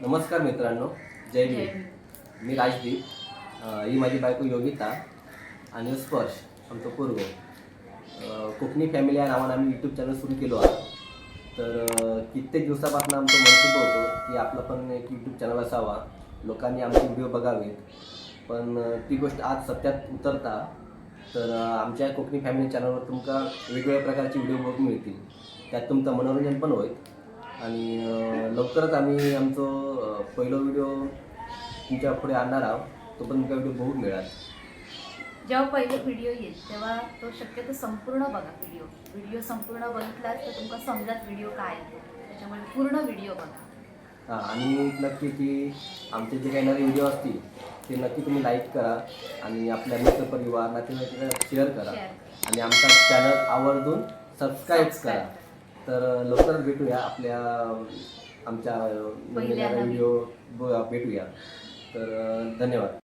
नमस्कार मित्रांनो, जय भीम. मी राजदीप, ही माझी बायको योगिता आणि स्पर्श आमचं पूर्व कोकणी फॅमिली या नावानं आम्ही यूट्यूब चॅनल सुरू केलो आहे. तर कित्येक दिवसापासून आमचं मनसूब होतं की आपलं पण एक यूट्यूब चॅनल असावा, लोकांनी आमचे व्हिडिओ बघावेत. पण ती गोष्ट आज सत्यात उतरता. तर आमच्या कोकणी फॅमिली चॅनलवर तुमका वेगवेगळ्या प्रकारचे व्हिडिओ बघून मिळतील. त्यात तुमचं मनोरंजन पण होईल आणि लवकरच आम्ही आमचं पहिला व्हिडिओ तुमच्या पुढे आणणार आहोत. तो पण तुमचा व्हिडिओ बघून मिळाल. जेव्हा पहिले व्हिडिओ येईल तेव्हा तो शक्यतो संपूर्ण बघा. व्हिडिओ संपूर्ण बघितलाच तर तुमका समजत व्हिडिओ काय येतो, त्याच्यामुळे पूर्ण व्हिडिओ बघा. आणि नक्की की आमचे जे काही नवीन व्हिडिओ असतील ते नक्की तुम्ही लाईक करा आणि आपल्या मित्र परिवार नातेवाईकांना शेअर करा आणि आमचा चॅनल आवर्जून सबस्क्राईब करा. तर लवकरच भेटूया आमच्या व्हिडिओ भेटूया. तर धन्यवाद.